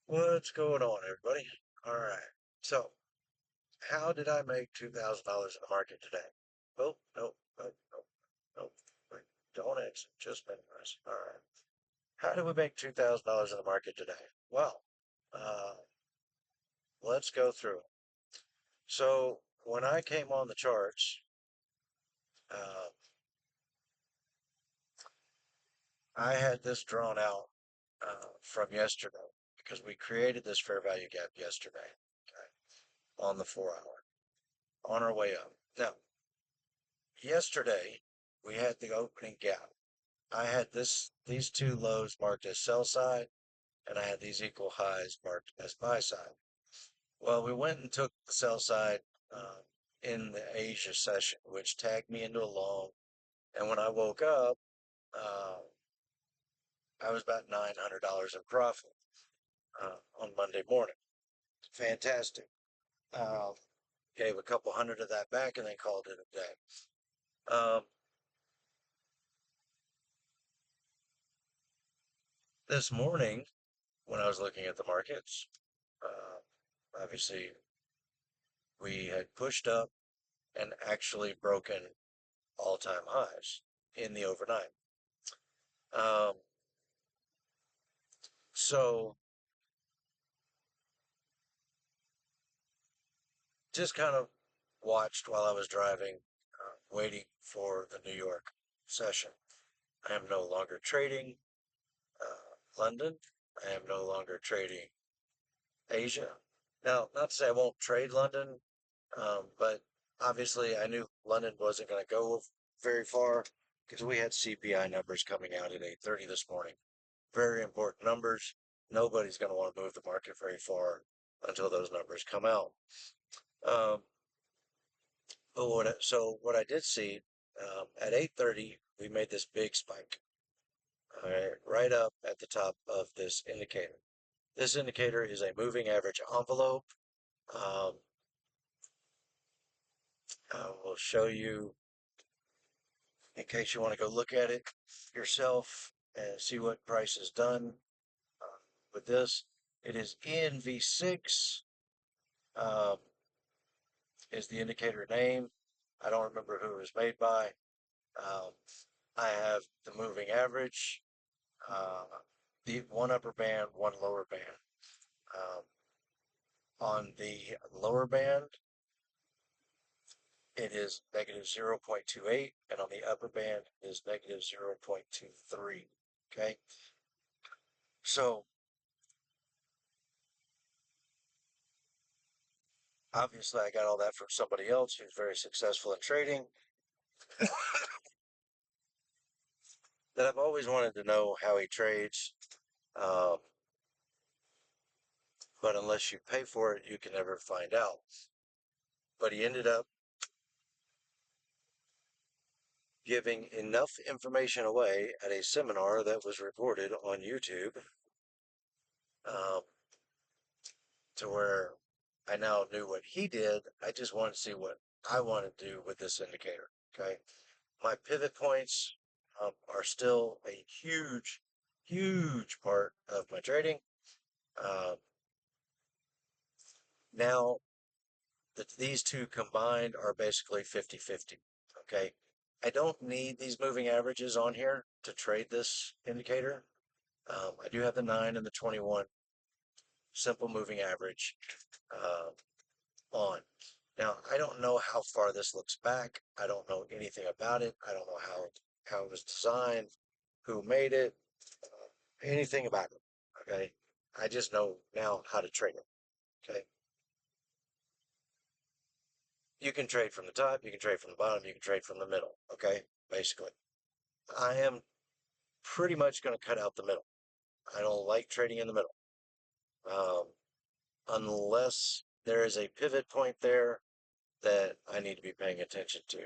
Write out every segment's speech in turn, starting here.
What's going on, everybody? All right. So, how did I make $2,000 in the market today? Oh, no, no, no, no. Wait, don't exit. Just memorize. All right. How did we make $2,000 in the market today? Well, uh, let's go through it. So, when I came on the charts, uh, I had this drawn out from yesterday because we created this fair value gap yesterday, okay, on the 4 hour on our way up. Now, yesterday we had the opening gap. I had these two lows marked as sell side, and I had these equal highs marked as buy side. Well, we went and took the sell side in the Asia session, which tagged me into a long. And when I woke up, uh, I was about $900 in profit on Monday morning. Fantastic. Uh, Gave a couple hundred of that back and then called it a day. This morning, when I was looking at the markets, obviously we had pushed up and actually broken all-time highs in the overnight. Um, so just kind of watched while I was driving, waiting for the New York session. I am no longer trading London. I am no longer trading Asia. Now, not to say I won't trade London, but obviously I knew London wasn't going to go very far because we had CPI numbers coming out at 8:30 this morning. Very important numbers. Nobody's going to want to move the market very far until those numbers come out. Um, so what I did see at 8:30, we made this big spike, right up at the top of this indicator. This indicator is a moving average envelope. Um, I will show you in case you want to go look at it yourself and see what price is done with this. It is ENV6. Um, is the indicator name. I don't remember who it was made by. Um, I have the moving average, uh, the one upper band, one lower band. Um, on the lower band, it is negative 0.28, and on the upper band is negative 0.23. Okay, so obviously I got all that from somebody else who's very successful in trading. That I've always wanted to know how he trades. Um, but unless you pay for it, you can never find out. But he ended up giving enough information away at a seminar that was recorded on YouTube um, to where I now knew what he did. I just wanted to see what I want to do with this indicator. Okay. My pivot points are still a huge, huge part of my trading. Um, now that these two combined are basically 50-50. Okay. I don't need these moving averages on here to trade this indicator. I do have the 9 and the 21 simple moving average uh, on. Now, I don't know how far this looks back. I don't know anything about it. I don't know how it was designed, who made it, anything about it. Okay. I just know now how to trade it. Okay. You can trade from the top, you can trade from the bottom, you can trade from the middle. Okay. Basically, I am pretty much going to cut out the middle. I don't like trading in the middle. Um, unless there is a pivot point there that I need to be paying attention to.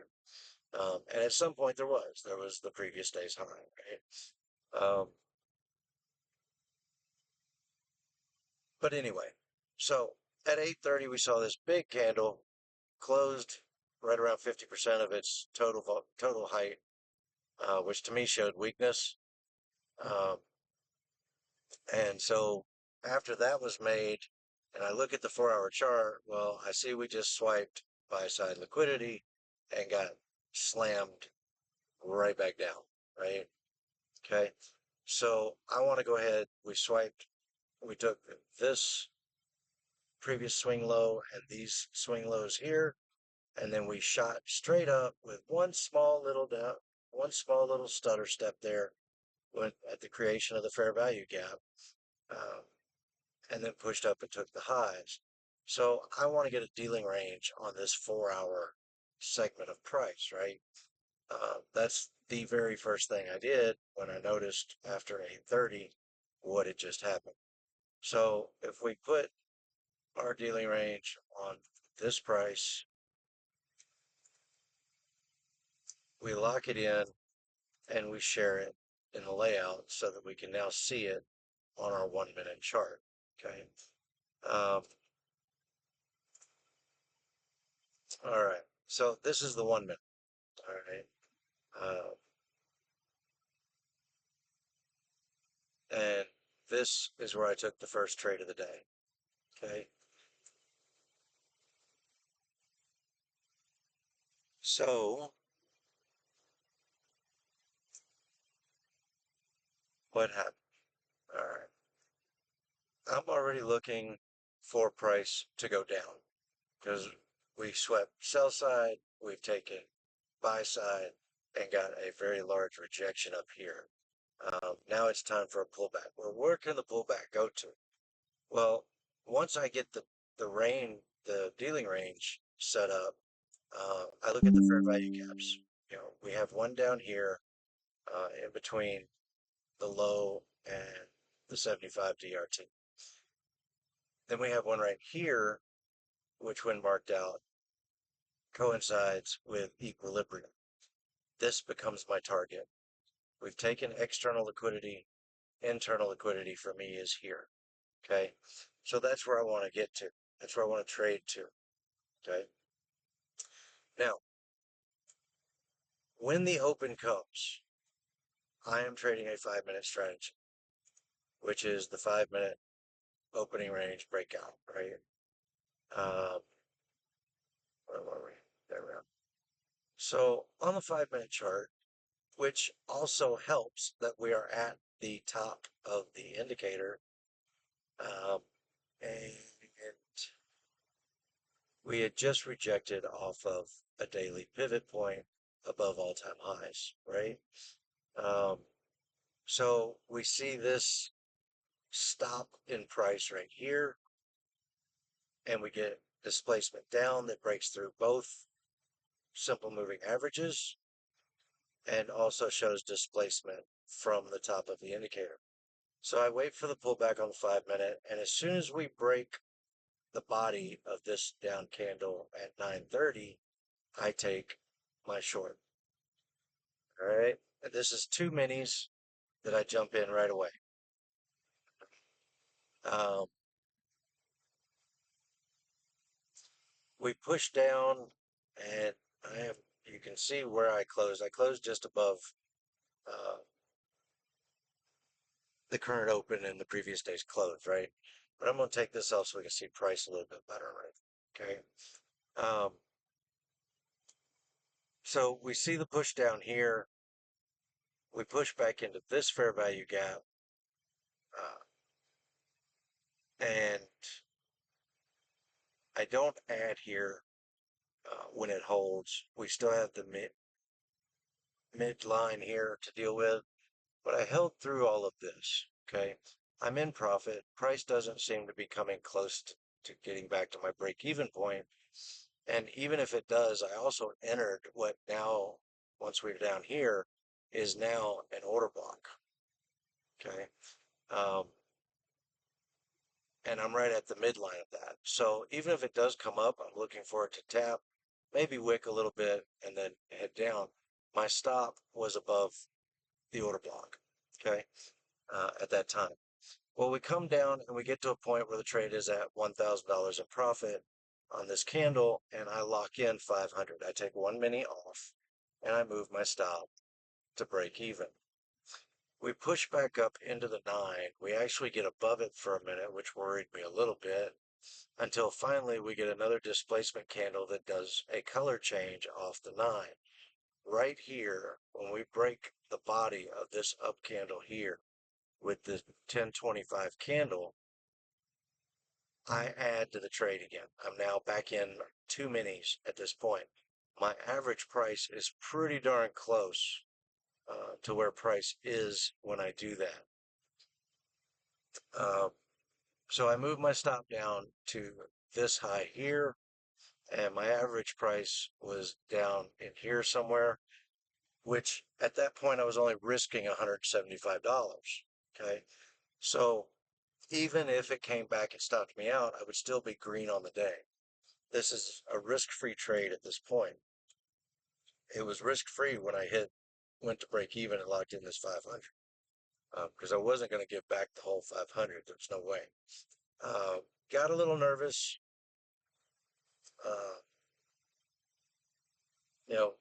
And at some point there was the previous day's high, right? But anyway, so at 8:30 we saw this big candle closed right around 50% of its total height, which to me showed weakness. Um, and so after that was made, and I look at the 4-hour chart, well, I see we just swiped buy side liquidity and got slammed right back down, right? Okay. So I want to go ahead. We took this previous swing low and these swing lows here, and then we shot straight up with one small little down, one small little stutter step there at the creation of the fair value gap, um, and then pushed up and took the highs. So I want to get a dealing range on this 4-hour segment of price, right? That's the very first thing I did when I noticed after 8:30 what had just happened. So if we put our dealing range on this price, we lock it in and we share it in the layout so that we can now see it on our 1-minute chart. Okay. Um, all right. So this is the 1 minute. All right. And this is where I took the first trade of the day. Okay. So what happened? All right. I'm already looking for price to go down because we swept sell side, we've taken buy side, and got a very large rejection up here. Now it's time for a pullback. Well, where can the pullback go to? Well, once I get the dealing range set up, I look at the fair value gaps. We have one down here in between the low and the 75 DRT. Then we have one right here, which when marked out coincides with equilibrium. This becomes my target. We've taken external liquidity. Internal liquidity for me is here. Okay. So that's where I want to get to. That's where I want to trade to. Okay. Now, when the open comes, I am trading a 5-minute strategy, which is the 5-minute opening range breakout, right? Where were we? There we are. So on the 5-minute chart, which also helps that we are at the top of the indicator, um, and we had just rejected off of a daily pivot point above all-time highs, right? Um, so we see this stop in price right here, and we get displacement down that breaks through both simple moving averages and also shows displacement from the top of the indicator. So I wait for the pullback on the 5-minute, and as soon as we break the body of this down candle at 9:30, I take my short. All right. And this is 2 minis that I jump in right away. Um, we push down, and you can see where I closed. I closed just above uh, the current open and the previous day's close, right? But I'm going to take this off so we can see price a little bit better, right? Okay. Um, so we see the push down here. We push back into this fair value gap, and I don't add here when it holds. We still have the midline here to deal with, but I held through all of this. Okay. I'm in profit. Price doesn't seem to be coming close to getting back to my break even point. And even if it does, I also entered what now, once we're down here, is now an order block. Okay. Um, and I'm right at the midline of that. So even if it does come up, I'm looking for it to tap, maybe wick a little bit, and then head down. My stop was above the order block, okay, at that time. Well, we come down and we get to a point where the trade is at $1,000 in profit on this candle, and I lock in 500. I take 1 mini off, and I move my stop to break even. We push back up into the 9. We actually get above it for a minute, which worried me a little bit, until finally we get another displacement candle that does a color change off the 9. Right here, when we break the body of this up candle here with the 1025 candle, I add to the trade again. I'm now back in 2 minis at this point. My average price is pretty darn close to where price is when I do that. So I move my stop down to this high here, and my average price was down in here somewhere, which at that point I was only risking $175. Okay. So even if it came back and stopped me out, I would still be green on the day. This is a risk-free trade at this point. It was risk-free when I went to break even and locked in this 500 because I wasn't going to give back the whole 500. There's no way. Got a little nervous. Uh,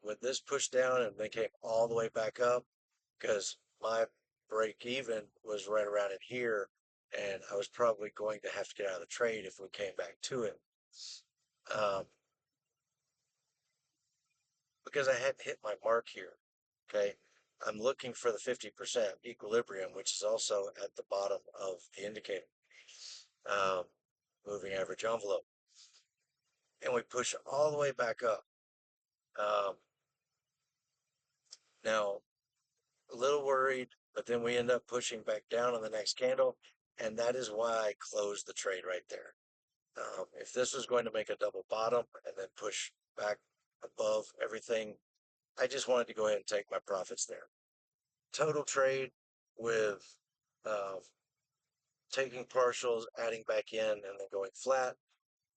when this pushed down and then came all the way back up, because my break even was right around in here, and I was probably going to have to get out of the trade if we came back to it. Because I hadn't hit my mark here. Okay. I'm looking for the 50% equilibrium, which is also at the bottom of the indicator, moving average envelope. And we push all the way back up. Now, a little worried, but then we end up pushing back down on the next candle, and that is why I closed the trade right there. If this was going to make a double bottom and then push back above everything, I just wanted to go ahead and take my profits there. Total trade with taking partials, adding back in, and then going flat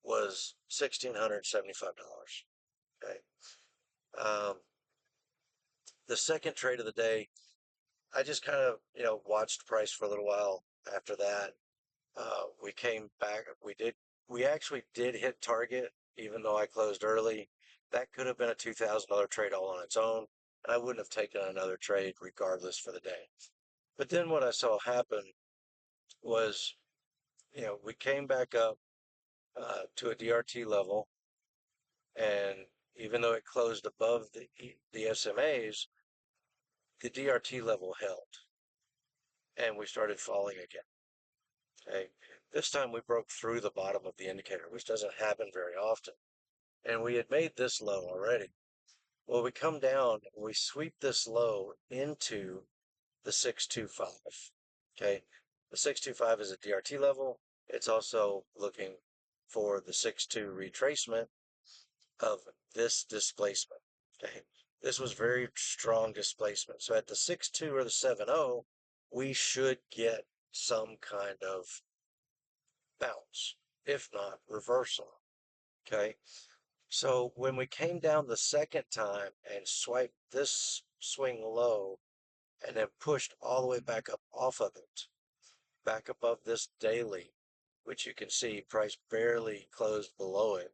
was $1,675. Okay. The second trade of the day, I just kind of watched price for a little while. After that, we came back. We actually did hit target, even though I closed early. That could have been a $2,000 trade all on its own, and I wouldn't have taken another trade regardless for the day. But then what I saw happen was, we came back up to a DRT level, and even though it closed above the SMAs, the DRT level held, and we started falling again. Okay, this time we broke through the bottom of the indicator, which doesn't happen very often, and we had made this low already. Well, we come down and we sweep this low into the 625. Okay, the 625 is a DRT level. It's also looking for the 6.2 retracement of this displacement. Okay, this was very strong displacement. So at the 6.2 or the 7.0, we should get some kind of bounce, if not reversal. Okay, so when we came down the second time and swiped this swing low and then pushed all the way back up off of it, back above this daily, which you can see price barely closed below it,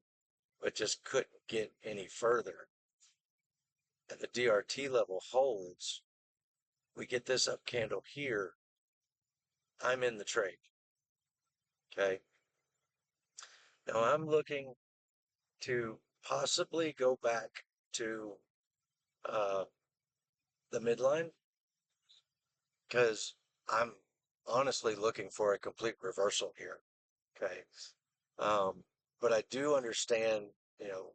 but just couldn't get any further, and the DRT level holds, we get this up candle here, I'm in the trade. Okay. Now I'm looking to possibly go back to the midline because I'm honestly looking for a complete reversal here. Okay. But I do understand,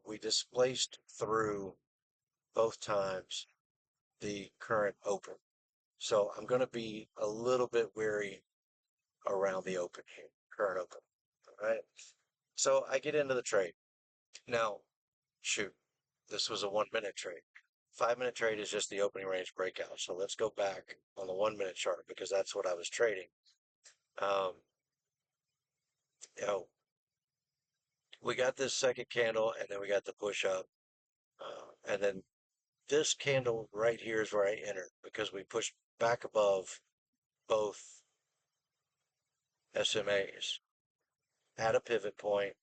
we displaced through both times the current open. So I'm going to be a little bit wary around the open here, current open. All right. So I get into the trade. Now, shoot, this was a 1 minute trade. 5 minute trade is just the opening range breakout. So let's go back on the 1 minute chart because that's what I was trading. You know, we got this second candle and then we got the push up. And then this candle right here is where I entered because we pushed back above both SMAs at a pivot point,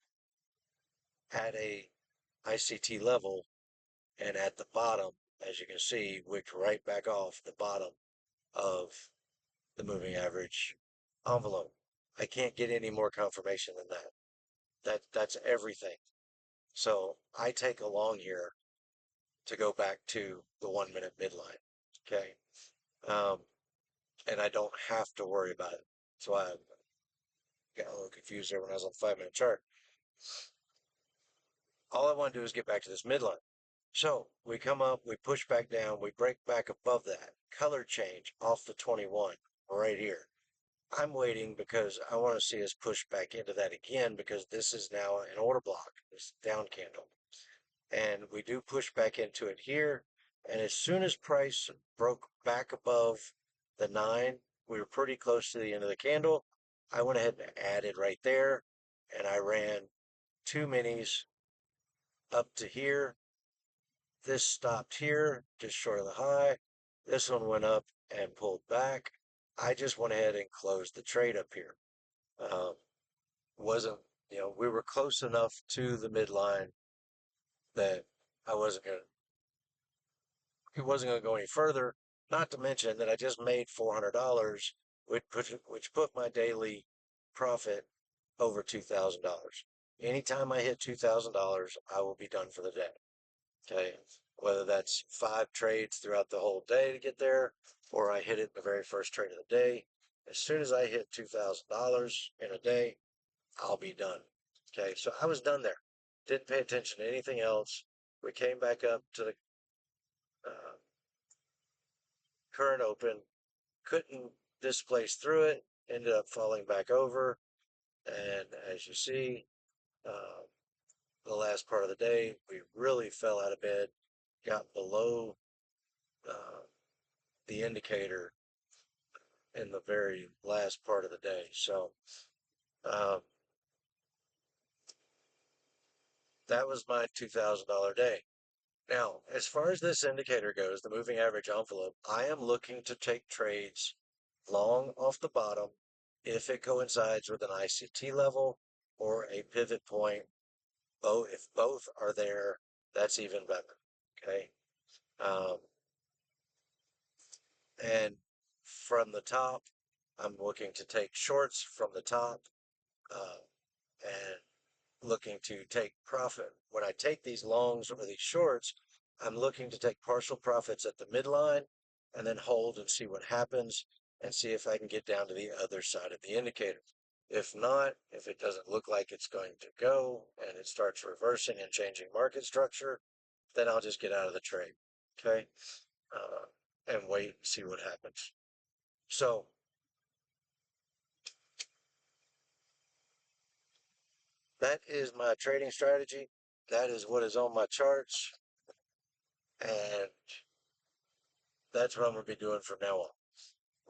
at a ICT level, and at the bottom, as you can see, wicked right back off the bottom of the moving average envelope. I can't get any more confirmation than that. That's everything. So I take along here to go back to the 1 minute midline. Okay. Um, and I don't have to worry about it. So I got a little confused there when I was on the 5 minute chart. All I want to do is get back to this midline. So we come up, we push back down, we break back above that. Color change off the 21 right here. I'm waiting because I want to see us push back into that again because this is now an order block, this down candle. And we do push back into it here. And as soon as price broke back above the 9, we were pretty close to the end of the candle. I went ahead and added right there, and I ran 2 minis up to here. This stopped here, just short of the high. This one went up and pulled back. I just went ahead and closed the trade up here. Wasn't, we were close enough to the midline that I wasn't going to, it wasn't going to go any further. Not to mention that I just made $400, which put my daily profit over $2,000. Anytime I hit $2,000, I will be done for the day. Okay, whether that's 5 trades throughout the whole day to get there, or I hit it the very first trade of the day. As soon as I hit $2,000 in a day, I'll be done. Okay, so I was done there. Didn't pay attention to anything else. We came back up to the current open, couldn't displace through it, ended up falling back over. And as you see, uh, the last part of the day, we really fell out of bed, got below the indicator in the very last part of the day. So um, that was my $2,000 day. Now, as far as this indicator goes, the moving average envelope, I am looking to take trades long off the bottom if it coincides with an ICT level or a pivot point. If both are there, that's even better. Okay. Um, and from the top, I'm looking to take shorts from the top and looking to take profit. When I take these longs or these shorts, I'm looking to take partial profits at the midline and then hold and see what happens and see if I can get down to the other side of the indicator. If not, if it doesn't look like it's going to go and it starts reversing and changing market structure, then I'll just get out of the trade. Okay. And wait and see what happens. So that is my trading strategy. That is what is on my charts. And that's what I'm going to be doing from now on.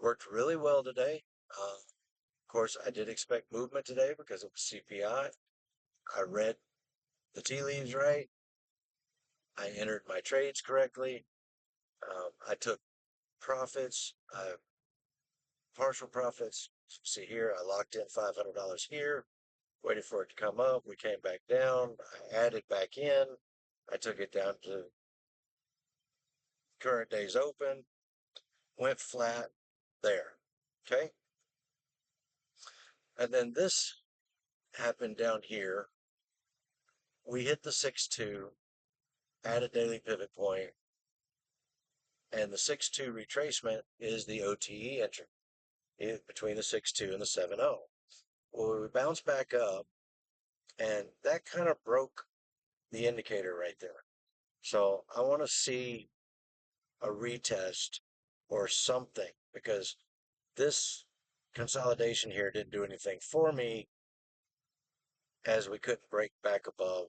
Worked really well today. Of course, I did expect movement today because it was CPI. I read the tea leaves right. I entered my trades correctly. I took profits, partial profits. See here, I locked in $500 here, waited for it to come up. We came back down. I added back in. I took it down to current day's open, went flat there. Okay. And then this happened down here. We hit the 6-2 at a daily pivot point, and the 6-2 retracement is the OTE entry between the 6-2 and the 7-0. Well, we bounced back up, and that kind of broke the indicator right there. So I want to see a retest or something because this consolidation here didn't do anything for me as we couldn't break back above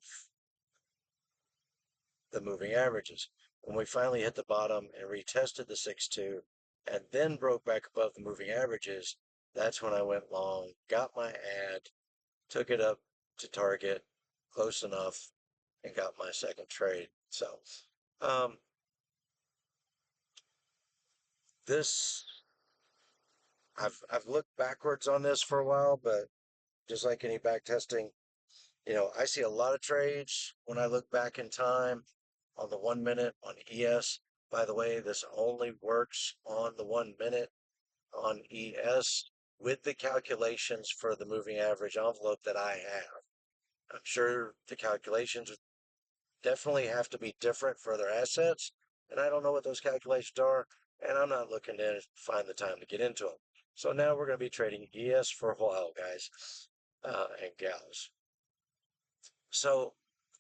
the moving averages. When we finally hit the bottom and retested the 6-2 and then broke back above the moving averages, that's when I went long, got my ad, took it up to target close enough, and got my second trade. So um, this I've looked backwards on this for a while, but just like any back testing, I see a lot of trades when I look back in time on the 1 minute on ES. By the way, this only works on the 1 minute. on ES with the calculations for the moving average envelope that I have. I'm sure the calculations would definitely have to be different for other assets, and I don't know what those calculations are, and I'm not looking to find the time to get into them. So now we're going to be trading ES for a while, guys and gals. So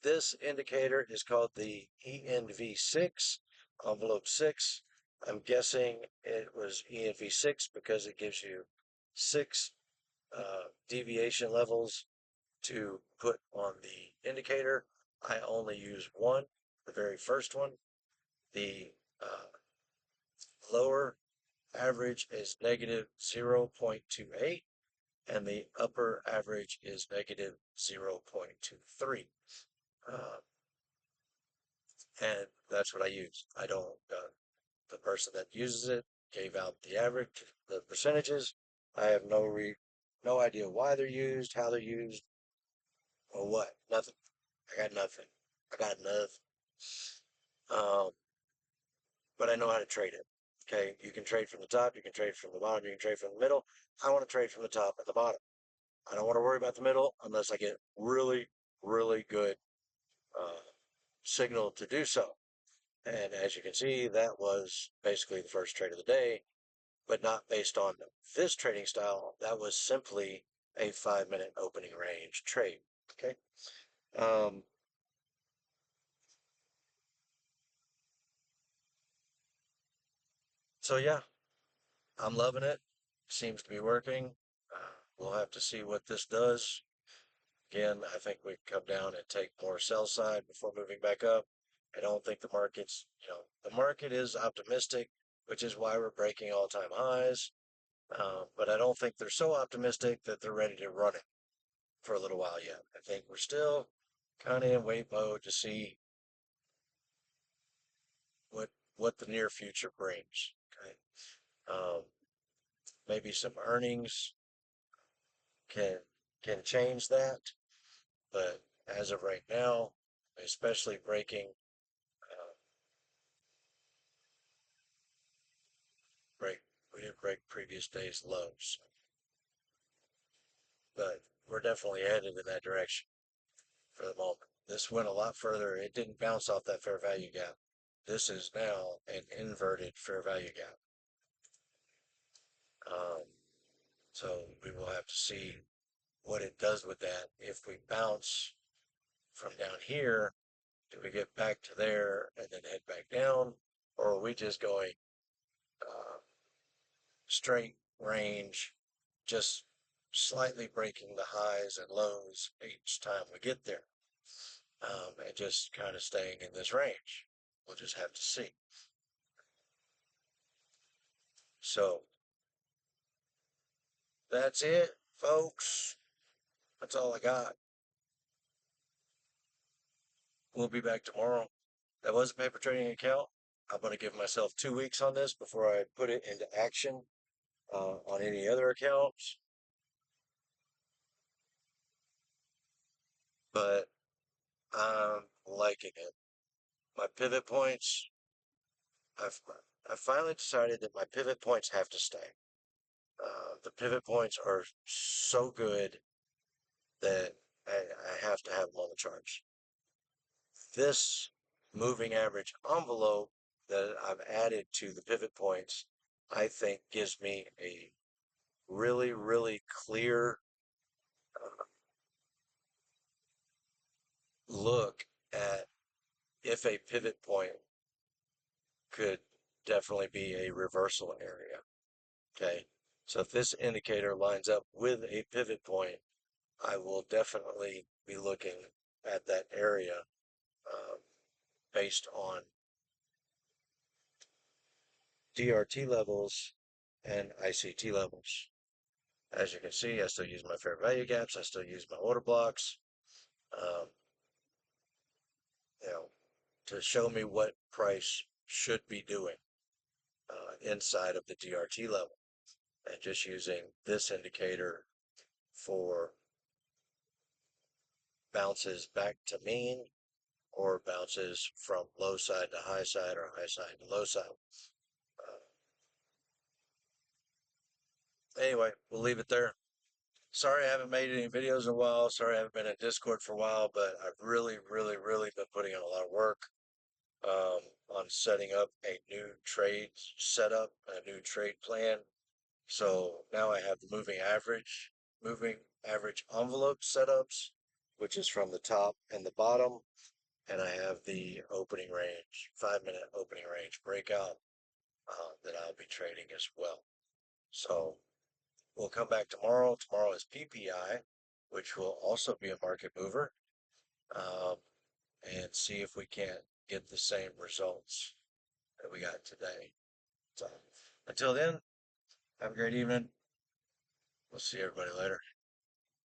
this indicator is called the ENV6, envelope 6. I'm guessing it was ENV6 because it gives you 6 deviation levels to put on the indicator. I only use one, the very first one. The lower average is negative 0.28 and the upper average is negative 0.23. And that's what I use. I don't, the person that uses it gave out the average, the percentages. I have no idea why they're used, how they're used, or what. Nothing. I got nothing. I got nothing. Um, but I know how to trade it. Okay, you can trade from the top, you can trade from the bottom, you can trade from the middle. I want to trade from the top and the bottom. I don't want to worry about the middle unless I get really, really good signal to do so. And as you can see, that was basically the first trade of the day, but not based on this trading style. That was simply a 5-minute opening range trade. Okay. Um, so yeah, I'm loving it. Seems to be working. We'll have to see what this does. Again, I think we can come down and take more sell side before moving back up. I don't think the market's, the market is optimistic, which is why we're breaking all-time highs. But I don't think they're so optimistic that they're ready to run it for a little while yet. I think we're still kind of in wait mode to see what what the near future brings. Okay, um, maybe some earnings can change that, but as of right now, especially breaking uh, break we didn't break previous day's lows, but we're definitely headed in that direction for the moment. This went a lot further. It didn't bounce off that fair value gap. This is now an inverted fair value gap. Um, so we will have to see what it does with that. If we bounce from down here, do we get back to there and then head back down? Or are we just going uh, straight range, just slightly breaking the highs and lows each time we get there? And just kind of staying in this range. We'll just have to see. So that's it, folks. That's all I got. We'll be back tomorrow. That was a paper trading account. I'm going to give myself 2 weeks on this before I put it into action on any other accounts. But I'm liking it. My pivot points, I've, I finally decided that my pivot points have to stay. The pivot points are so good that I have to have them on the charts. This moving average envelope that I've added to the pivot points, I think gives me a really, really clear look at if a pivot point could definitely be a reversal area. Okay. So if this indicator lines up with a pivot point, I will definitely be looking at that area uh, based on DRT levels and ICT levels. As you can see, I still use my fair value gaps. I still use my order blocks, um, you know, to show me what price should be doing inside of the DRT level. And just using this indicator for bounces back to mean or bounces from low side to high side or high side to low side. Uh, Anyway, we'll leave it there. Sorry I haven't made any videos in a while. Sorry I haven't been in Discord for a while, but I've really been putting in a lot of work on setting up a new trade setup, a new trade plan. So now I have the moving average envelope setups, which is from the top and the bottom, and I have the opening range, 5 minute opening range breakout that I'll be trading as well. So we'll come back tomorrow. Tomorrow is PPI, which will also be a market mover, um, and see if we can't get the same results that we got today. So until then, have a great evening. We'll see everybody later.